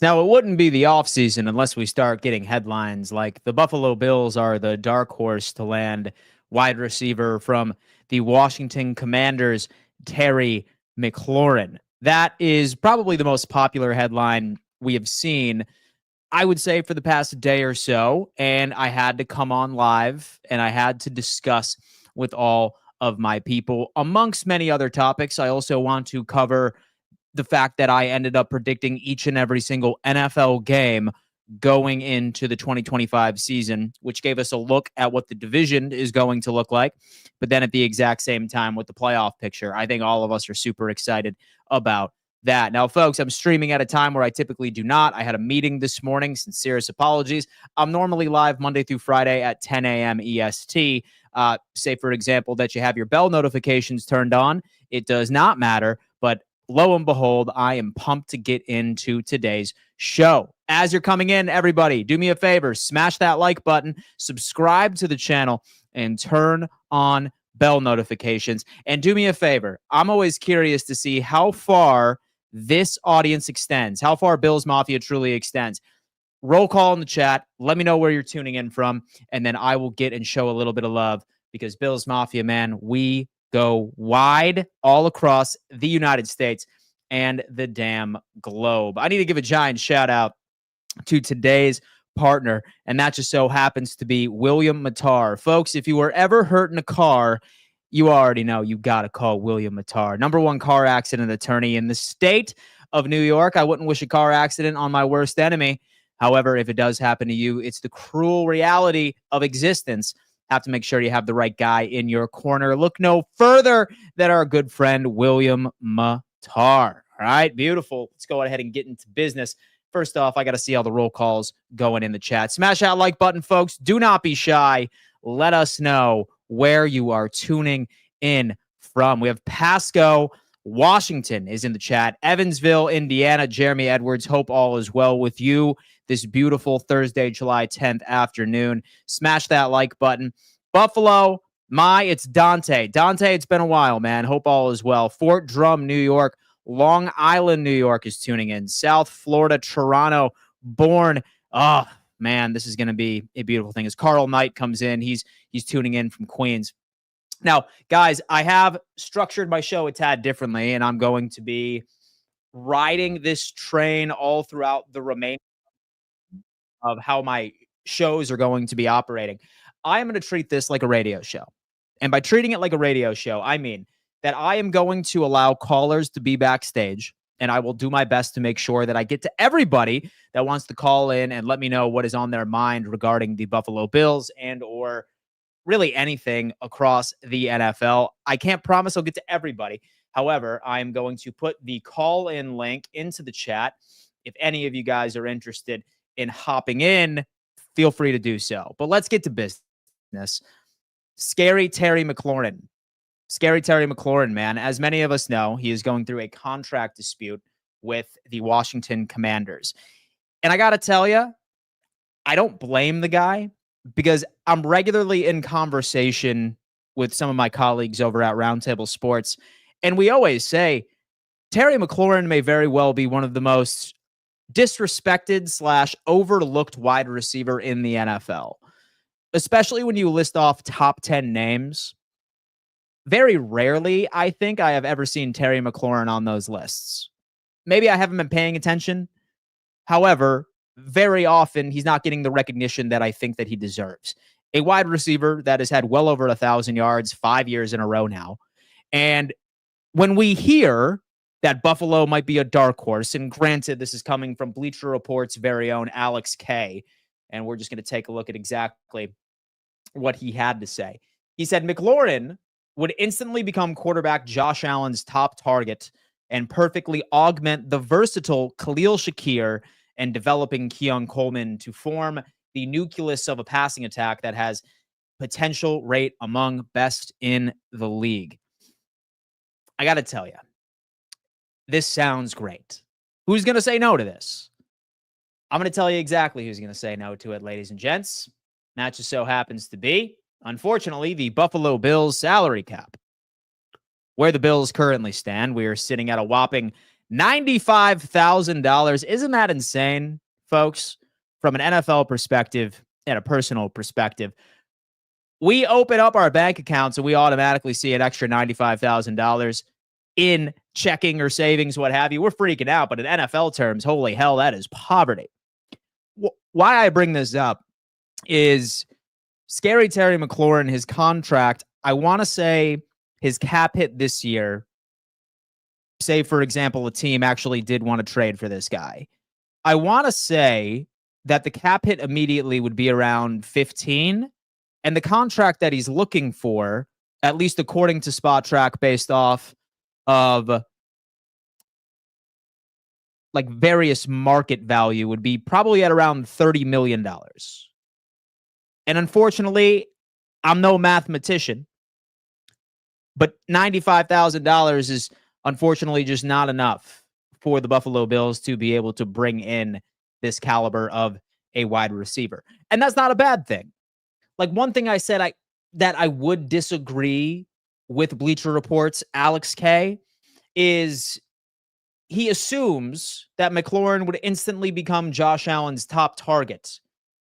Now, it wouldn't be the offseason unless we start getting headlines like the Buffalo Bills are the dark horse to land wide receiver from the Washington Commanders, Terry McLaurin. That is probably the most popular headline we have seen, I would say, for the past day or so. And I had to come on live and I had to discuss with all of my people. Amongst many other topics, I also want to cover the fact that I ended up predicting each and every single NFL game going into the 2025 season, which gave us a look at what the division is going to look like. But then at the exact same time with the playoff picture, I think all of us are super excited about that. Now, folks, I'm streaming at a time where I typically do not. I had a meeting this morning. Sincerest apologies. I'm normally live Monday through Friday at 10 a.m. EST. Say, for example, that you have your bell notifications turned on. It does not matter, but lo and behold, I am pumped to get into today's show. As you're coming in, everybody, do me a favor, smash that like button, subscribe to the channel, and turn on bell notifications. And do me a favor, I'm always curious to see how far this audience extends, how far Bills Mafia truly extends. Roll call in the chat. Let me know where you're tuning in from, and then I will get and show a little bit of love because Bills Mafia, man, we go wide all across the United States and the damn globe. I need to give a giant shout out to today's partner, and that just so happens to be William Matar. Folks, if you were ever hurt in a car, you already know you got to call William Matar, #1 car accident attorney in the state of New York. I wouldn't wish a car accident on my worst enemy. However, if it does happen to you, it's the cruel reality of existence. Have to make sure you have the right guy in your corner. Look no further than our good friend, William Matar. All right, beautiful. Let's go ahead and get into business. First off, I got to see all the roll calls going in the chat. Smash that like button, folks. Do not be shy. Let us know where you are tuning in from. We have Pasco, Washington is in the chat. Evansville, Indiana, Jeremy Edwards. Hope all is well with you this beautiful Thursday, July 10th afternoon. Smash that like button. Buffalo, it's Dante. Dante, it's been a while, man. Hope all is well. Fort Drum, New York. Long Island, New York is tuning in. South Florida, Toronto, Bourne. Oh, man, this is going to be a beautiful thing. As Carl Knight comes in, he's tuning in from Queens. Now, guys, I have structured my show a tad differently, and I'm going to be riding this train all throughout the remainder of how my shows are going to be operating. I am going to treat this like a radio show. And by treating it like a radio show, I mean that I am going to allow callers to be backstage, and I will do my best to make sure that I get to everybody that wants to call in and let me know what is on their mind regarding the Buffalo Bills and or really anything across the NFL. I can't promise I'll get to everybody. However, I am going to put the call-in link into the chat. If any of you guys are interested in hopping in, feel free to do so. But let's get to business. Scary Terry McLaurin. Scary Terry McLaurin, man. As many of us know, he is going through a contract dispute with the Washington Commanders. And I got to tell you, I don't blame the guy because I'm regularly in conversation with some of my colleagues over at Roundtable Sports. And we always say, Terry McLaurin may very well be one of the most disrespected / overlooked wide receiver in the NFL, especially when you list off top 10 names. Very rarely, I think, I have ever seen Terry McLaurin on those lists. Maybe I haven't been paying attention. However, very often he's not getting the recognition that I think that he deserves. A wide receiver that has had well over 1,000 yards 5 years in a row now. And when we hear that Buffalo might be a dark horse, and granted, this is coming from Bleacher Report's very own Alex K, and we're just going to take a look at exactly what he had to say. He said McLaurin would instantly become quarterback Josh Allen's top target and perfectly augment the versatile Khalil Shakir and developing Keon Coleman to form the nucleus of a passing attack that has potential rate among best in the league. I got to tell you, this sounds great. Who's going to say no to this? I'm going to tell you exactly who's going to say no to it, ladies and gents. That just so happens to be, unfortunately, the Buffalo Bills salary cap. Where the Bills currently stand, we are sitting at a whopping $95,000. Isn't that insane, folks? From an NFL perspective and a personal perspective, we open up our bank accounts and we automatically see an extra $95,000 in checking or savings, what have you. We're freaking out, but in NFL terms, holy hell, that is poverty. Why I bring this up is scary Terry McLaurin, his contract, I want to say his cap hit this year, say, for example, a team actually did want to trade for this guy. I want to say that the cap hit immediately would be around 15, and the contract that he's looking for, at least according to Spot Track, based off of like various market value, would be probably at around $30 million. And unfortunately, I'm no mathematician, but $95,000 is unfortunately just not enough for the Buffalo Bills to be able to bring in this caliber of a wide receiver. And that's not a bad thing. Like, one thing I said that I would disagree with Bleacher Report's Alex K is he assumes that McLaurin would instantly become Josh Allen's top target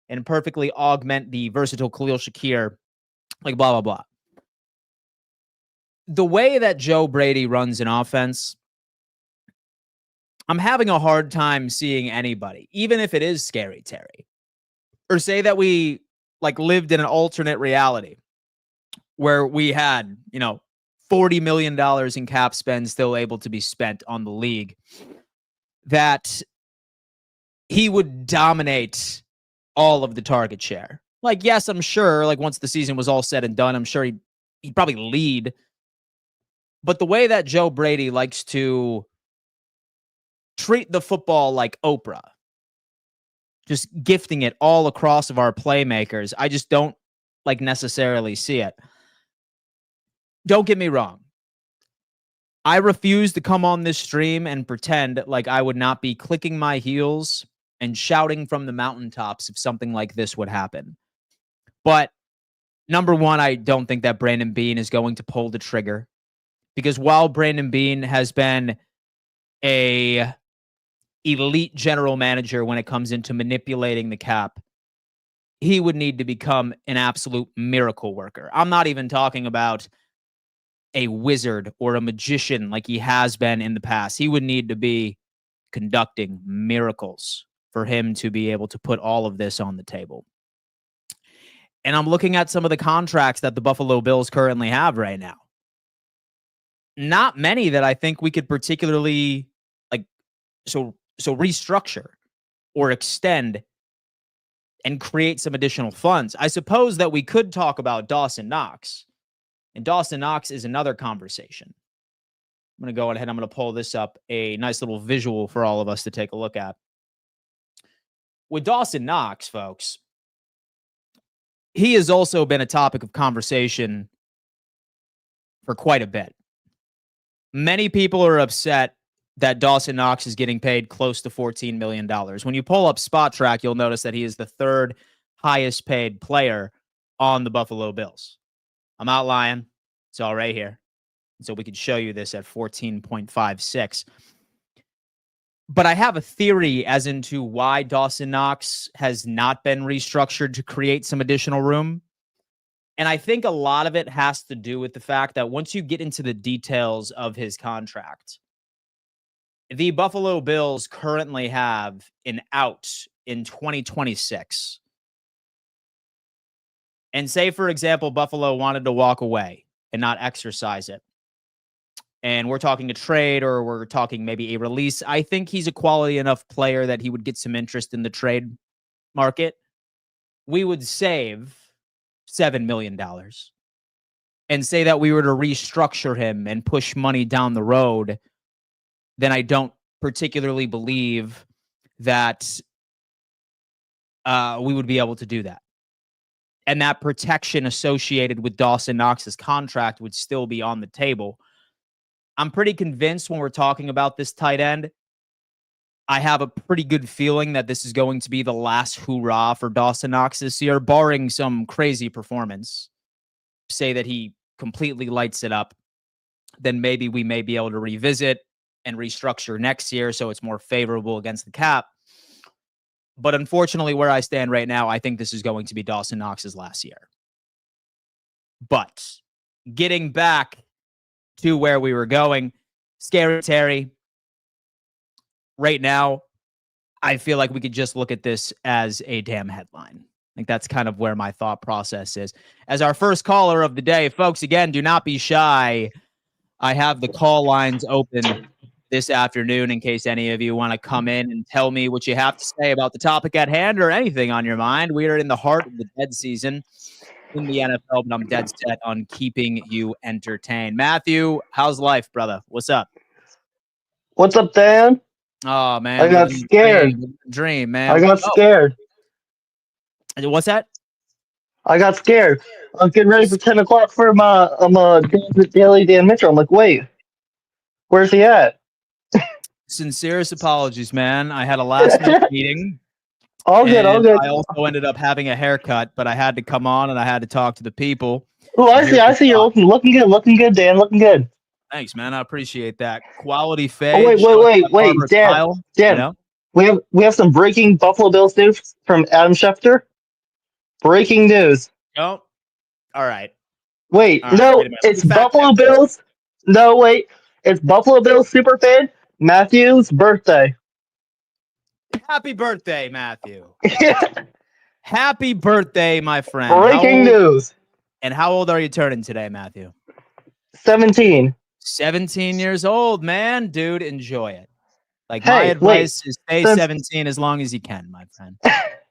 and perfectly augment the versatile Khalil Shakir, like blah, blah, blah. The way that Joe Brady runs an offense, I'm having a hard time seeing anybody, even if it is scary Terry, or say that we like lived in an alternate reality where we had, $40 million in cap spend still able to be spent on the league, that he would dominate all of the target share. Like, yes, I'm sure, like, once the season was all said and done, I'm sure he'd probably lead. But the way that Joe Brady likes to treat the football like Oprah, just gifting it all across of our playmakers, I just don't like necessarily see it. Don't get me wrong. I refuse to come on this stream and pretend like I would not be clicking my heels and shouting from the mountaintops if something like this would happen. But number one, I don't think that Brandon Beane is going to pull the trigger, because while Brandon Beane has been a elite general manager when it comes into manipulating the cap, he would need to become an absolute miracle worker. I'm not even talking about a wizard or a magician like he has been in the past. He would need to be conducting miracles for him to be able to put all of this on the table. And I'm looking at some of the contracts that the Buffalo Bills currently have right now. Not many that I think we could particularly so restructure or extend and create some additional funds. I suppose that we could talk about Dawson Knox. And Dawson Knox is another conversation. I'm going to go ahead. I'm going to pull this up, a nice little visual for all of us to take a look at. With Dawson Knox, folks, he has also been a topic of conversation for quite a bit. Many people are upset that Dawson Knox is getting paid close to $14 million. When you pull up Spot Track, you'll notice that he is the third highest paid player on the Buffalo Bills. I'm not lying. It's all right here. So we could show you this at 14.56. But I have a theory as into why Dawson Knox has not been restructured to create some additional room. And I think a lot of it has to do with the fact that once you get into the details of his contract, the Buffalo Bills currently have an out in 2026. And say, for example, Buffalo wanted to walk away and not exercise it, and we're talking a trade or we're talking maybe a release, I think he's a quality enough player that he would get some interest in the trade market. We would save $7 million and say that we were to restructure him and push money down the road. Then I don't particularly believe that we would be able to do that. And that protection associated with Dawson Knox's contract would still be on the table. I'm pretty convinced when we're talking about this tight end, I have a pretty good feeling that this is going to be the last hoorah for Dawson Knox this year, barring some crazy performance. Say that he completely lights it up, then maybe we may be able to revisit and restructure next year so it's more favorable against the cap. But unfortunately, where I stand right now, I think this is going to be Dawson Knox's last year. But getting back to where we were going, Scary Terry, right now, I feel like we could just look at this as a damn headline. I think that's kind of where my thought process is. As our first caller of the day, folks, again, do not be shy. I have the call lines open this afternoon in case any of you want to come in and tell me what you have to say about the topic at hand or anything on your mind. We are in the heart of the dead season in the NFL, but I'm dead set on keeping you entertained. Matthew, how's life, brother? What's up? What's up, Dan? Oh, man. I got scared. Dream, man. I got scared. What's that? I got scared. I'm getting ready for 10 o'clock for my Daily Dan Mitchell. I'm like, wait, where's he at? Sincerest apologies, man. I had a last-minute meeting. All good. I also ended up having a haircut, but I had to come on and I had to talk to the people. Oh, I see. You're looking good, Dan. Looking good. Thanks, man. I appreciate that. Quality fade. Oh, wait, Dan. Style, Dan, you know? we have some breaking Buffalo Bills news from Adam Schefter. Breaking news. Oh, all right. Wait, All right, no, wait a minute. it's Buffalo Bills. No, wait, it's Buffalo Bills superfan Matthew's birthday. Happy birthday, Matthew. Happy birthday, my friend. Breaking news. And how old are you turning today, Matthew? 17. 17 years old, man. Dude, enjoy it. Like, my advice is stay 17 as long as you can, my friend.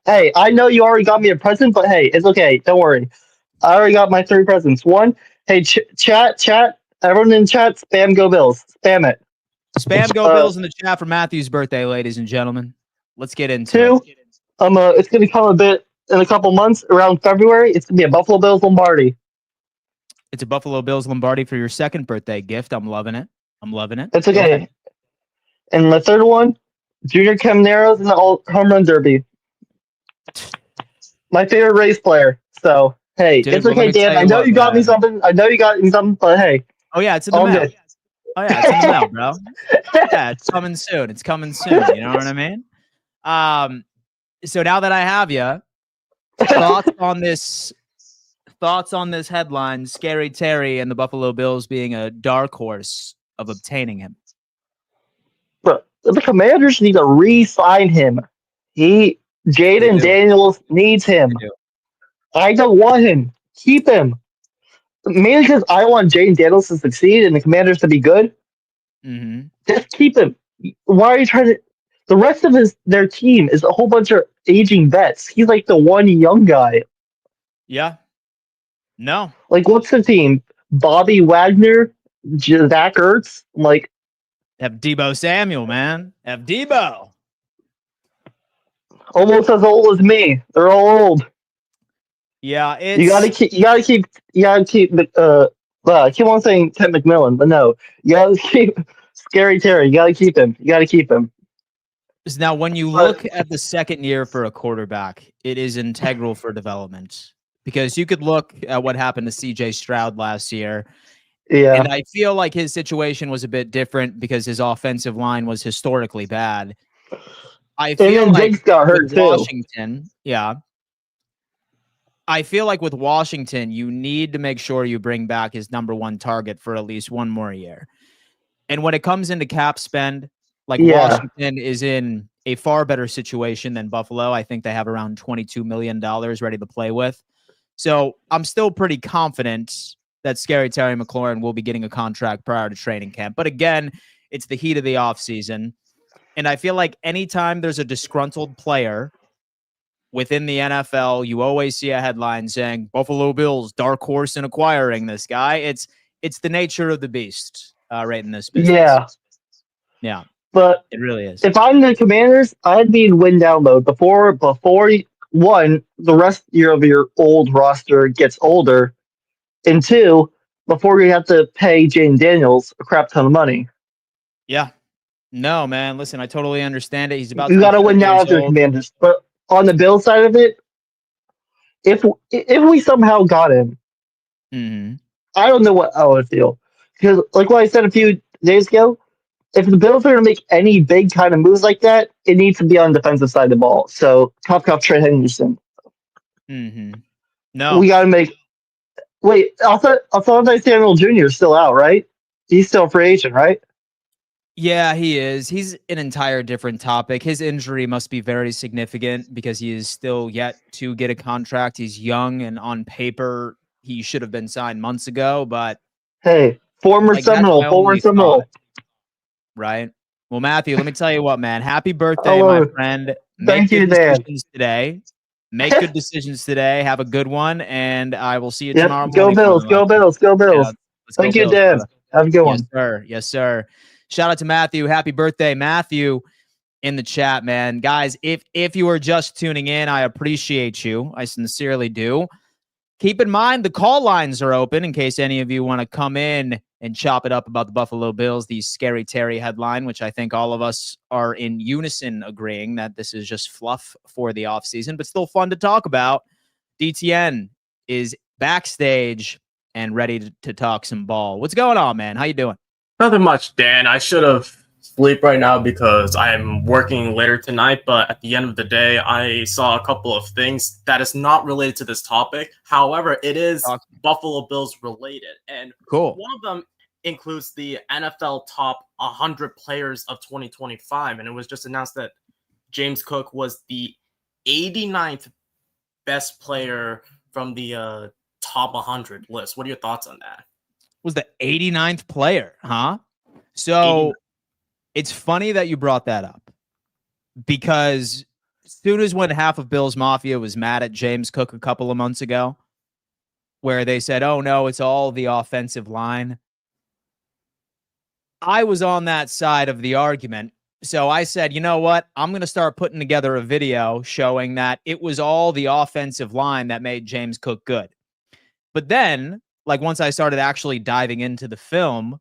Hey, I know you already got me a present, but hey, it's okay. Don't worry. I already got my 3 presents. 1, hey, chat. Everyone in chat, spam Go Bills. Spam it. Spam Go Bills in the chat for Matthew's birthday, ladies and gentlemen. Let's get into 2, it's going to come a bit in a couple months, around February. It's going to be a Buffalo Bills Lombardi. It's a Buffalo Bills Lombardi for your second birthday gift. I'm loving it. It's okay. And the third one, Junior Camaro's in the home run derby. My favorite race player. So, hey, Dude, it's okay, Dan. I know you got me something. But hey. Oh, yeah, it's in the mail. Good. Oh, yeah, it's in the mail, bro. Yeah, it's coming soon. You know what I mean? So now that I have you, thoughts on this headline, Scary Terry and the Buffalo Bills being a dark horse of obtaining him. Bro, the Commanders need to re-sign him. Jaden Daniels needs him. I don't want him. Keep him. Mainly because I want Jaden Daniels to succeed and the Commanders to be good. Mm-hmm. Just keep him. Why are you trying to... The rest of their team is a whole bunch of aging vets. He's like the one young guy. Yeah. No. Like, what's the team? Bobby Wagner? Zach Ertz? Like... Have Debo Samuel, man. Have Debo. Almost as old as me. They're all old. Yeah, you gotta keep. I keep on saying Ted McMillan, but no, you gotta keep Scary Terry. You gotta keep him. Now, when you look at the second year for a quarterback, it is integral for development because you could look at what happened to C.J. Stroud last year. Yeah, and I feel like his situation was a bit different because his offensive line was historically bad. I feel like Diggs got hurt Washington, yeah. I feel like with Washington, you need to make sure you bring back his number 1 target for at least 1 more year. And when it comes into cap spend, Washington is in a far better situation than Buffalo. I think they have around $22 million ready to play with. So I'm still pretty confident that Scary Terry McLaurin will be getting a contract prior to training camp. But again, it's the heat of the offseason. And I feel like anytime there's a disgruntled player within the NFL, you always see a headline saying Buffalo Bills dark horse in acquiring this guy. It's the nature of the beast right in this business. Yeah. But it really is. If I'm the Commanders, I'd be in win down mode before one, the rest of your old roster gets older, and 2, before you have to pay Jaden Daniels a crap ton of money. Yeah. No, man. Listen, I totally understand it. He's about you got to win now after the Commanders. But on the Bills side of it, if we somehow got him, I don't know what I would feel. Because like what I said a few days ago, if the Bills are going to make any big kind of moves like that, it needs to be on the defensive side of the ball. So, tough Trey Henderson. No. We got to make. Wait, Alphonso Samuel Jr. is still out, right? He's still a free agent, right? Yeah, he is. He's an entire different topic. His injury must be very significant because he is still yet to get a contract. He's young, and on paper, he should have been signed months ago. But Hey, former like that's Seminole, my former only thought, Seminole. right? Well, Matthew, let me tell you what, man. Happy birthday, my Hello. friend. Thank Make you, good Dan. decisions today. Make good decisions today. Have a good one, and I will see you Yep. tomorrow Go morning, my Bills. Go beloved. Bills. Go Yeah, Bills. let's go Thank you, Bills, Dan. brother. Have a good Yes, one. sir. Yes, sir. Shout out to Matthew. Happy birthday, Matthew, in the chat, man. Guys, if you are just tuning in, I appreciate you. I sincerely do. Keep in mind the call lines are open in case any of you want to come in and chop it up about the Buffalo Bills, the Scary Terry headline, which I think all of us are in unison agreeing that this is just fluff for the offseason, but still fun to talk about. DTN is backstage and ready to talk some ball. What's going on, man? How you doing? Nothing much, Dan. I should have sleep right now because I'm working later tonight, but at the end of the day, I saw a couple of things that is not related to this topic. However, it is Buffalo Bills related. And cool. One of them includes the NFL top 100 players of 2025. And it was just announced that James Cook was the 89th best player from the top 100 list. What are your thoughts on that? Was the 89th player, huh? So it's funny that you brought that up because as soon as when half of Bills Mafia was mad at James Cook a couple of months ago, where they said, oh no, it's all the offensive line, I was on that side of the argument. So I said, you know what? I'm going to start putting together a video showing that it was all the offensive line that made James Cook good. But then, like once I started actually diving into the film,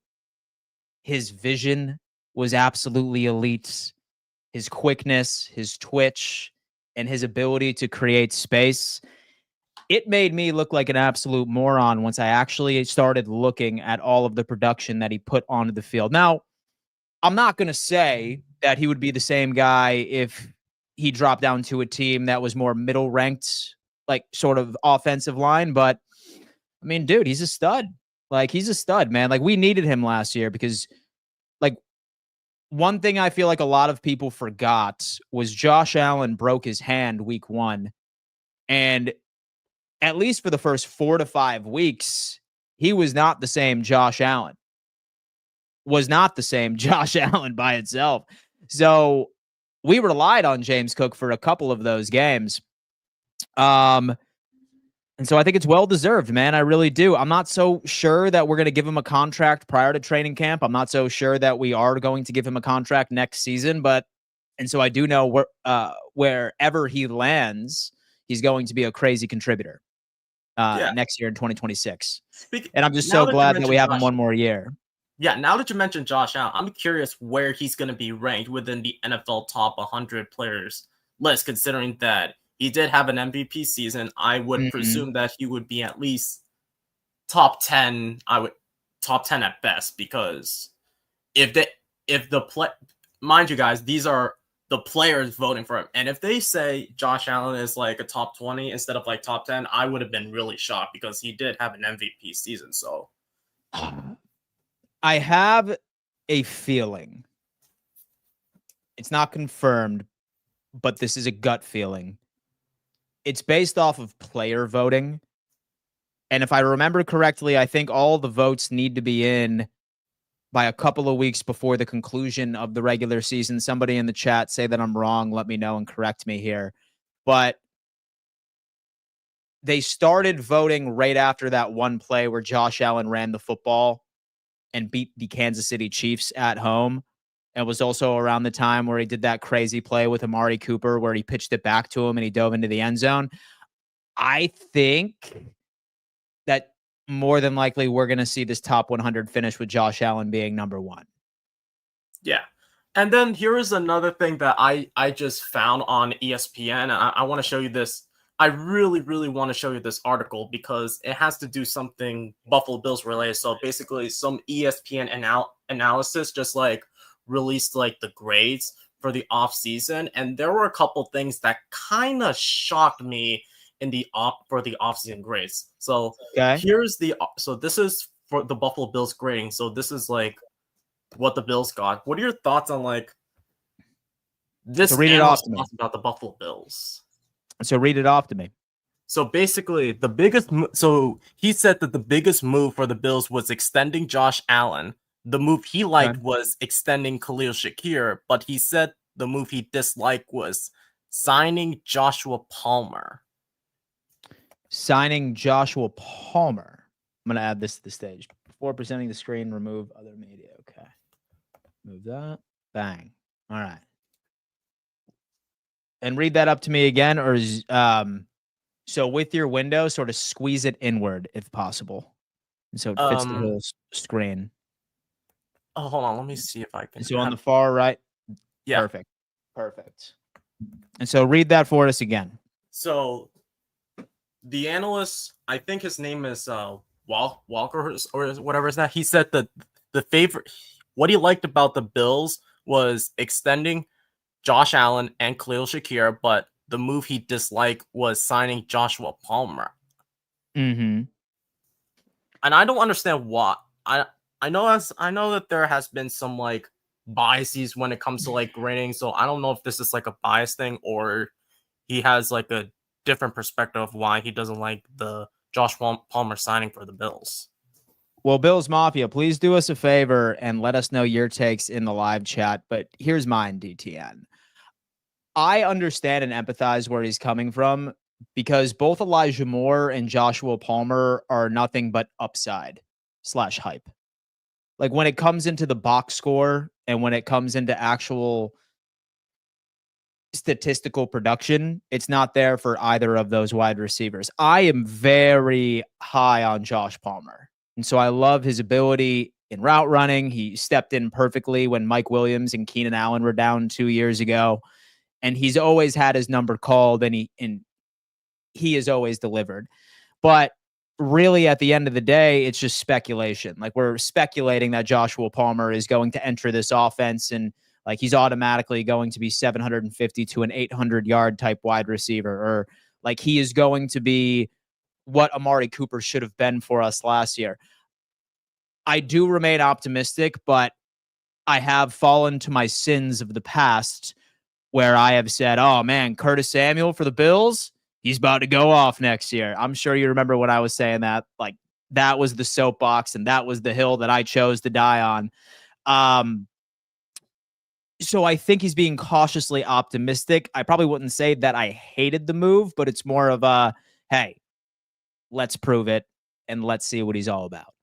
his vision was absolutely elite. His quickness, his twitch, and his ability to create space. It made me look like an absolute moron once I actually started looking at all of the production that he put onto the field. Now, I'm not going to say that he would be the same guy if he dropped down to a team that was more middle ranked, like sort of offensive line. But I mean, dude, he's a stud. Like, he's a stud, man. Like, we needed him last year because, like, one thing I feel like a lot of people forgot was Josh Allen broke his hand week 1. And at least for the first 4 to 5 weeks, he was not the same Josh Allen. Was not the same Josh Allen by itself. So we relied on James Cook for a couple of those games. And so I think it's well-deserved, man. I really do. I'm not so sure that we're going to give him a contract prior to training camp. I'm not so sure that we are going to give him a contract next season. And so I do know wherever he lands, he's going to be a crazy contributor next year in 2026. And I'm just so glad that we have him one more year. Yeah, now that you mentioned Josh Allen, I'm curious where he's going to be ranked within the NFL top 100 players list, considering that he did have an MVP season. I would presume that he would be at least top 10. Top 10 at best, because mind you guys, these are the players voting for him. And if they say Josh Allen is like a top 20 instead of like top 10, I would have been really shocked because he did have an MVP season. So I have a feeling. It's not confirmed, but this is a gut feeling. It's based off of player voting. And if I remember correctly, I think all the votes need to be in by a couple of weeks before the conclusion of the regular season. Somebody in the chat say that I'm wrong. Let me know and correct me here. But they started voting right after that one play where Josh Allen ran the football and beat the Kansas City Chiefs at home. It was also around the time where he did that crazy play with Amari Cooper where he pitched it back to him and he dove into the end zone. I think that more than likely we're going to see this top 100 finish with Josh Allen being number 1. Yeah. And then here is another thing that I just found on ESPN. I want to show you this. I really, really want to show you this article because it has to do something Buffalo Bills related. So basically some ESPN analysis, just like released like the grades for the offseason, and there were a couple things that kind of shocked me in the offseason grades. So this is for the Buffalo Bills grading. So this is like what the Bills got. What are your thoughts on like this read it off to me about the Buffalo Bills? So read it off to me. So basically, he said that the biggest move for the Bills was extending Josh Allen. The move he liked was extending Khalil Shakir, but he said the move he disliked was signing Joshua Palmer. Signing Joshua Palmer. I'm going to add this to the stage. Before presenting the screen, remove other media. Okay. Move that. Bang. All right. And read that up to me again, or so with your window, sort of squeeze it inward if possible. And so it fits the whole screen. Oh, hold on. Let me see if I can. So on the far right. Yeah. Perfect. And so read that for us again. So the analyst, I think his name is Walker or whatever is that. He said that the favorite, what he liked about the Bills was extending Josh Allen and Khalil Shakir, but the move he disliked was signing Joshua Palmer. Mm-hmm. And I don't understand why. I know that there has been some like biases when it comes to like grading. So I don't know if this is like a bias thing or he has like a different perspective of why he doesn't like the Josh Palmer signing for the Bills. Well, Bills Mafia, please do us a favor and let us know your takes in the live chat. But here's mine, DTN. I understand and empathize where he's coming from because both Elijah Moore and Joshua Palmer are nothing but upside / hype. Like when it comes into the box score and when it comes into actual statistical production, it's not there for either of those wide receivers. I am very high on Josh Palmer. And so I love his ability in route running. He stepped in perfectly when Mike Williams and Keenan Allen were down 2 years ago. And he's always had his number called and he has always delivered. But really, at the end of the day, it's just speculation. Like we're speculating that Joshua Palmer is going to enter this offense and like he's automatically going to be 750 to an 800-yard type wide receiver, or like he is going to be what Amari Cooper should have been for us last year. I do remain optimistic, but I have fallen to my sins of the past where I have said, oh man, Curtis Samuel for the Bills, he's about to go off next year. I'm sure you remember when I was saying that. Like that was the soapbox and that was the hill that I chose to die on. So I think he's being cautiously optimistic. I probably wouldn't say that I hated the move, but it's more of a, hey, let's prove it and let's see what he's all about.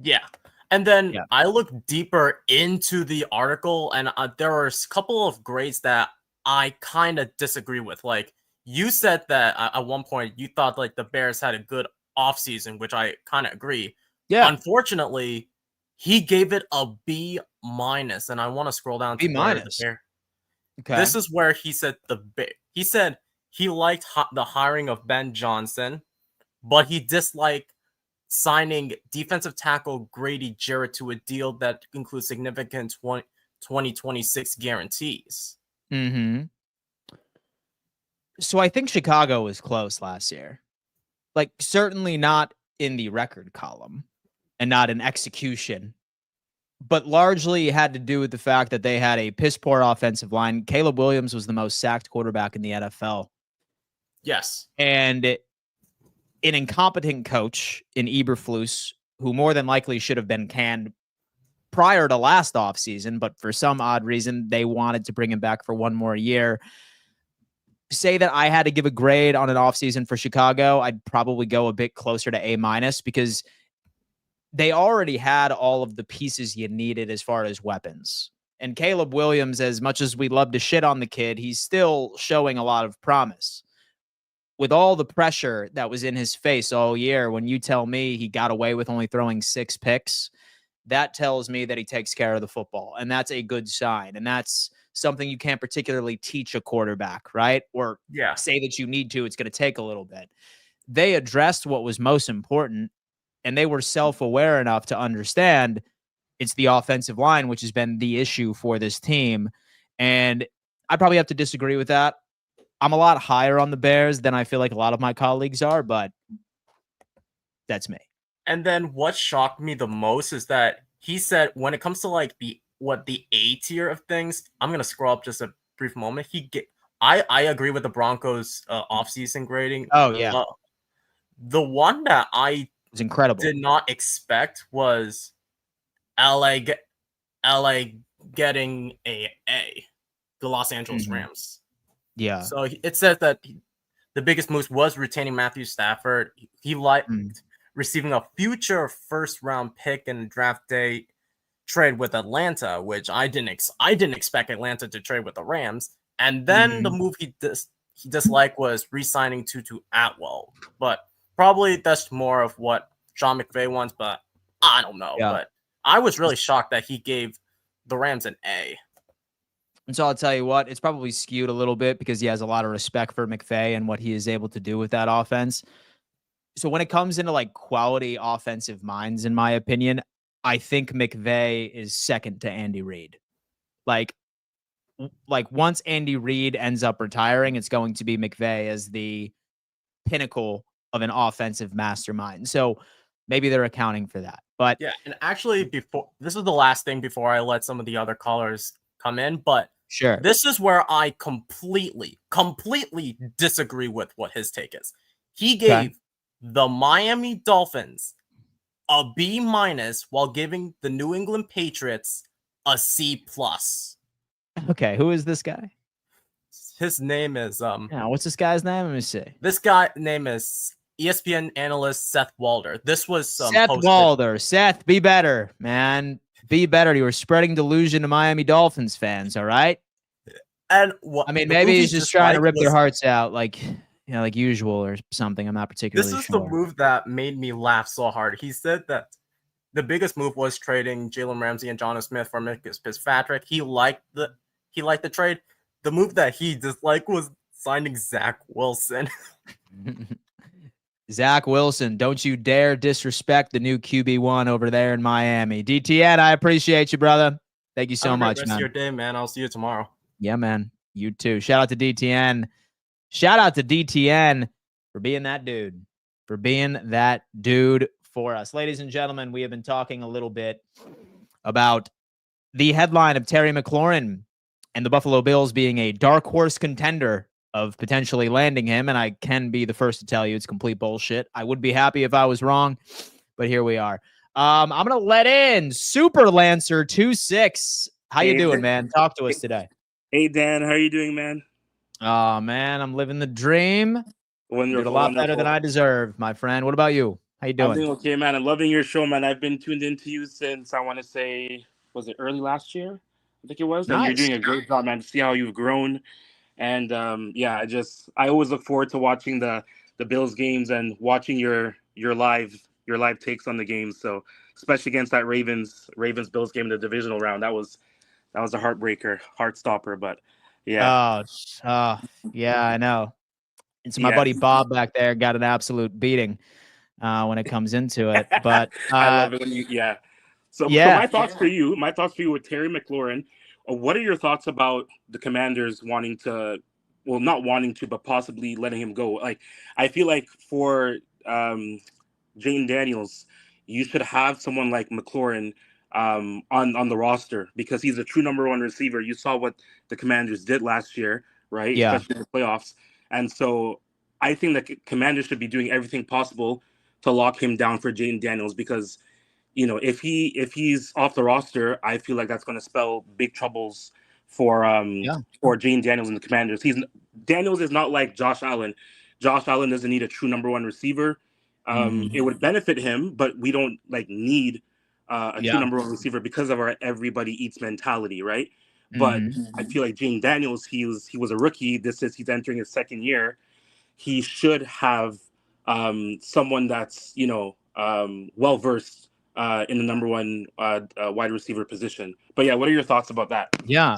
Yeah. And then I looked deeper into the article and there were a couple of grades that I kind of disagree with. Like you said that at one point you thought like the Bears had a good offseason, which I kind of agree. Yeah. Unfortunately, he gave it a B-, and I want to scroll down to B-. Okay. This is where he said he said he liked the hiring of Ben Johnson, but he disliked signing defensive tackle Grady Jarrett to a deal that includes significant 2026 guarantees. Mm-hmm. So I think Chicago was close last year. Like certainly not in the record column and not in execution, but largely had to do with the fact that they had a piss poor offensive line. Caleb Williams was the most sacked quarterback in the NFL. Yes. And an incompetent coach in Eberflus, who more than likely should have been canned prior to last offseason, but for some odd reason, they wanted to bring him back for one more year. Say that I had to give a grade on an offseason for Chicago, I'd probably go a bit closer to A- because they already had all of the pieces you needed as far as weapons. And Caleb Williams, as much as we love to shit on the kid, he's still showing a lot of promise. With all the pressure that was in his face all year, when you tell me he got away with only throwing 6 picks, that tells me that he takes care of the football. And that's a good sign. And that's something you can't particularly teach a quarterback, right? Or say that you need to. It's going to take a little bit. They addressed what was most important, and they were self-aware enough to understand it's the offensive line, which has been the issue for this team. And I probably have to disagree with that. I'm a lot higher on the Bears than I feel like a lot of my colleagues are, but that's me. And then what shocked me the most is that he said when it comes to like the A tier of things, I'm gonna scroll up just a brief moment. I agree with the Broncos offseason grading. Oh yeah, the one that I was incredible. Did not expect was LA getting a the Los Angeles Rams. Yeah. So it says that the biggest moves was retaining Matthew Stafford. He liked receiving a future first-round pick in draft day trade with Atlanta, which I didn't expect Atlanta to trade with the Rams. And then the move he disliked was re-signing Tutu Atwell. But probably that's more of what Sean McVay wants, but I don't know. Yeah. But I was really shocked that he gave the Rams an A. And so I'll tell you what, it's probably skewed a little bit because he has a lot of respect for McVay and what he is able to do with that offense. So when it comes into like quality offensive minds, in my opinion, I think McVay is second to Andy Reid. Like once Andy Reid ends up retiring, it's going to be McVay as the pinnacle of an offensive mastermind. So maybe they're accounting for that. But yeah, and actually this is the last thing before I let some of the other callers come in, but sure, this is where I completely disagree with what his take is. He gave the Miami Dolphins a B- while giving the New England Patriots a C+. Okay, who is this guy? His name is yeah, what's this guy's name? Let me see. This guy name is ESPN analyst Seth Walder. This was Seth Walder. Seth, be better, man. Be better. You were spreading delusion to Miami Dolphins fans, all right? And I mean, maybe he's just trying to rip their hearts out like usual or something. I'm not particularly sure. This is the move that made me laugh so hard. He said that the biggest move was trading Jalen Ramsey and Jonnu Smith for Marcus Fitzpatrick. He liked the trade. The move that he disliked was signing Zach Wilson. Zach Wilson, don't you dare disrespect the new QB1 over there in Miami. DTN, I appreciate you, brother. Thank you so much, man. Rest of your day, man. I'll see you tomorrow. Yeah, man. You too. Shout out to DTN. Shout out to DTN for being that dude. For being that dude for us. Ladies and gentlemen, we have been talking a little bit about the headline of Terry McLaurin and the Buffalo Bills being a dark horse contender of potentially landing him. And I can be the first to tell you it's complete bullshit. I would be happy if I was wrong, but here we are. I'm going to let in Super Lancer 26. How you doing, man? Talk to us today. Hey, Dan. How are you doing, man? Oh, man, I'm living the dream. Wonderful. Did a lot better than I deserved, my friend. What about you? How you doing? I'm doing okay, man. I'm loving your show, man. I've been tuned into you since, I want to say, was it early last year? I think it was. Nice. And you're doing a great job, man, to see how you've grown. And, yeah, I always look forward to watching the Bills games and watching your live takes on the games. So, especially against that Ravens Bills game in the divisional round, that was a heartbreaker, heart stopper. But yeah. Yeah, I know. And so my buddy Bob back there got an absolute beating when it comes into it. But I love it when you So my thoughts for you with Terry McLaurin. What are your thoughts about the Commanders wanting to, well, not wanting to, but possibly letting him go? Like, I feel like for Jane Daniels, you should have someone like McLaurin on the roster because he's a true number one receiver. You saw what the Commanders did last year, right? Yeah. Especially in the playoffs. And so I think that Commanders should be doing everything possible to lock him down for Jane Daniels because, you know, if he's off the roster, I feel like that's going to spell big troubles for Jane Daniels and the Commanders. Daniels is not like Josh Allen. Josh Allen doesn't need a true number one receiver. It would benefit him, but we don't need a true number one receiver because of our everybody eats mentality, right? But I feel like Jane Daniels, he was a rookie. He's entering his second year. He should have someone that's well versed in the number one wide receiver position. But yeah, what are your thoughts about that? Yeah.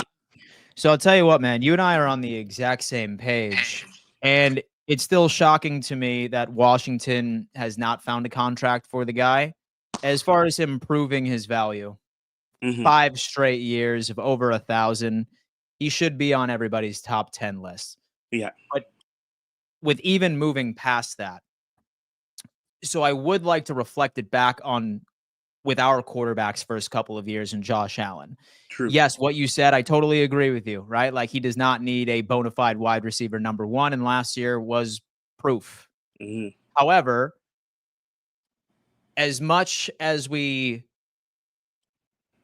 So I'll tell you what, man, you and I are on the exact same page. And it's still shocking to me that Washington has not found a contract for the guy as far as him proving his value. 5 straight years of over 1,000. He should be on everybody's top 10 list. Yeah. But with even moving past that, so I would like to reflect it back on with our quarterback's first couple of years and Josh Allen. True. Yes, what you said, I totally agree with you, right? Like, he does not need a bona fide wide receiver number 1, and last year was proof. However, as much as we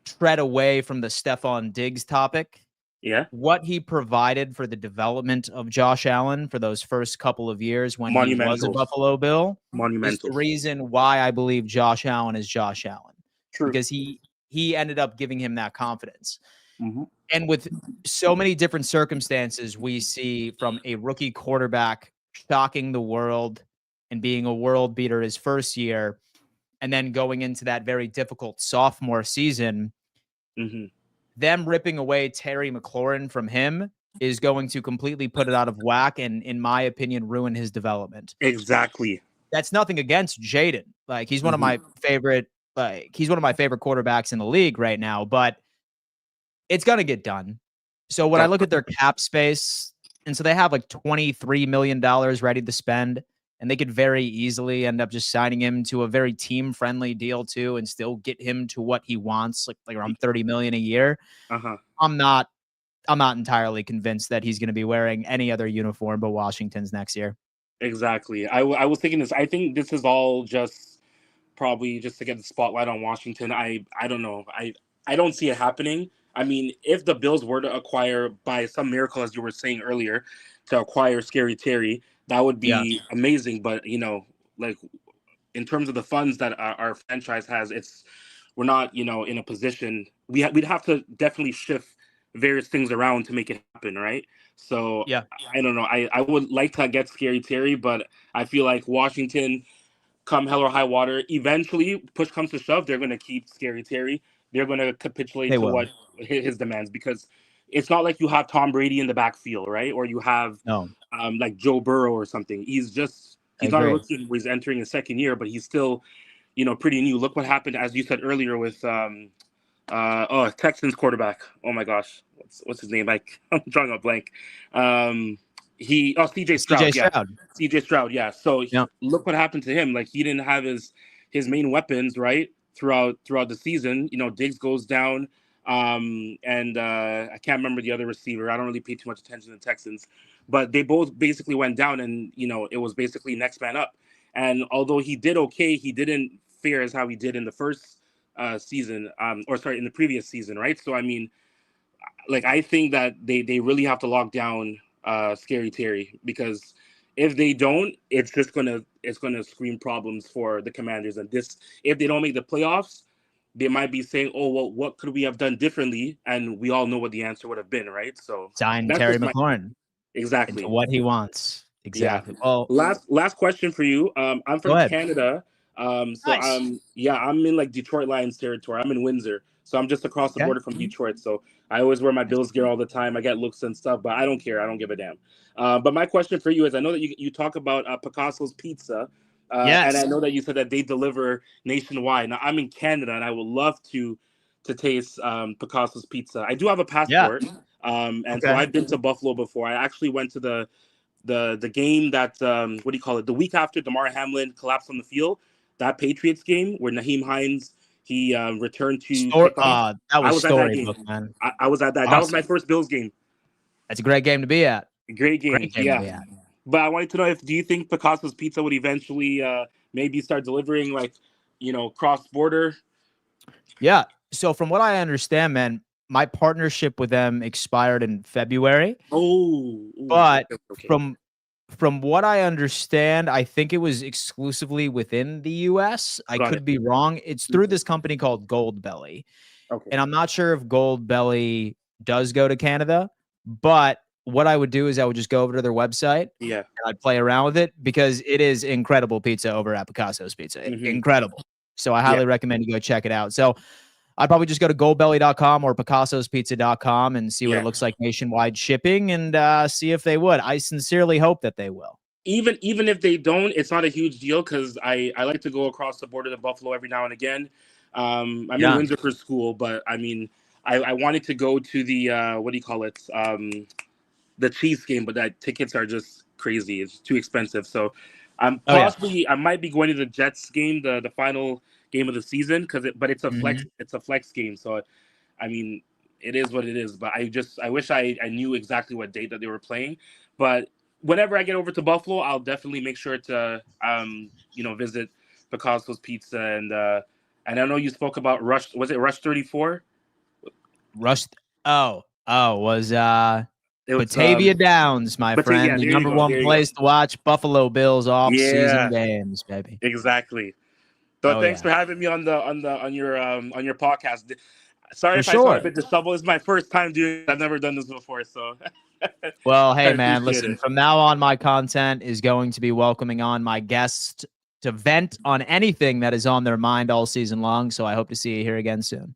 tread away from the Stephon Diggs topic, what he provided for the development of Josh Allen for those first couple of years when he was a Buffalo Bill is the reason why I believe Josh Allen is Josh Allen. True. Because he ended up giving him that confidence. And with so many different circumstances we see from a rookie quarterback shocking the world and being a world beater his first year, and then going into that very difficult sophomore season, them ripping away Terry McLaurin from him is going to completely put it out of whack and, in my opinion, ruin his development. Exactly. That's nothing against Jaden. Like, he's one of my favorite, quarterbacks in the league right now, but it's going to get done. So when I look at their cap space, and so they have like $23 million ready to spend, and they could very easily end up just signing him to a very team-friendly deal too, and still get him to what he wants, like around $30 million a year. I'm not entirely convinced that he's going to be wearing any other uniform but Washington's next year. Exactly. I was thinking this. I think this is all just probably just to get the spotlight on Washington. I don't know. I don't see it happening. I mean, if the Bills were to acquire, by some miracle, as you were saying earlier, to acquire Scary Terry, that would be amazing. But, like, in terms of the funds that our franchise has, we're not, in a position. We'd have to definitely shift various things around to make it happen, right? So I don't know. I would like to get Scary Terry, but I feel like Washington, come hell or high water, eventually, push comes to shove, they're going to keep Scary Terry. They're going to capitulate to what his demands, because it's not like you have Tom Brady in the backfield, right? Or you have like Joe Burrow or something. He's not a rookie anymore. He's entering his second year, but he's still, pretty new. Look what happened, as you said earlier, with Texans quarterback. Oh my gosh, what's his name? I'm drawing a blank. CJ Stroud. CJ Stroud. Yeah. So look what happened to him. Like, he didn't have his main weapons, right, throughout the season. Diggs goes down. And I can't remember the other receiver. I don't really pay too much attention to the Texans, but they both basically went down, and it was basically next man up. And although he did okay, he didn't fare as how he did in the first season, in the previous season, right? So I mean, like, I think that they really have to lock down Scary Terry, because if they don't, it's gonna scream problems for the Commanders. And if they don't make the playoffs, they might be saying, "Oh, well, what could we have done differently?" And we all know what the answer would have been, right? So sign Terry McLaurin. Exactly. Into what he wants. Exactly. Yeah. Well, last question for you. I'm from Canada. Nice. I'm in like Detroit Lions territory. I'm in Windsor, so I'm just across the border from Detroit. So I always wear my Bills gear all the time. I get looks and stuff, but I don't care. I don't give a damn. But my question for you is, I know that you talk about Picasso's Pizza. And I know that you said that they deliver nationwide. Now, I'm in Canada, and I would love to taste Picasso's Pizza. I do have a passport, so I've been to Buffalo before. I actually went to the game that the week after Damar Hamlin collapsed on the field, that Patriots game where Naheem Hines he returned to kickoff. That was storybook, man. I was at that. Awesome. That was my first Bills game. That's a great game to be at. Great game to be at. But I wanted to know, do you think Picasso's Pizza would eventually maybe start delivering, like, cross border? Yeah. So from what I understand, man, my partnership with them expired in February. But from what I understand, I think it was exclusively within the US. I could be wrong. It's through this company called Goldbelly. Okay. And I'm not sure if Goldbelly does go to Canada, but what I would do is I would just go over to their website. Yeah. And I'd play around with it, because it is incredible pizza over at Picasso's Pizza. Incredible. So I highly recommend you go check it out. So I'd probably just go to goldbelly.com or picassospizza.com and see what it looks like nationwide shipping, and see if they would. I sincerely hope that they will. Even if they don't, it's not a huge deal, because I like to go across the border to Buffalo every now and again. I'm in Windsor for school, but I mean, I wanted to go to the what do you call it? The Chiefs game, but that tickets are just crazy. It's too expensive. So I'm possibly I might be going to the Jets game, the final game of the season, but it's a flex game. So I mean, it is what it is. But I wish I knew exactly what date that they were playing. But whenever I get over to Buffalo, I'll definitely make sure to visit Picasso's Pizza and I know you spoke about Rush. Was it Rush 34? Rush. Was It was Batavia Downs, my friend. Yeah, the number one place to watch Buffalo Bills off-season games, baby. Exactly. So thanks for having me on your podcast. Sorry if I sound a bit disheveled. It's my first time doing it. I've never done this before, so. Well, hey man, listen. From now on, my content is going to be welcoming on my guests to vent on anything that is on their mind all season long. So I hope to see you here again soon.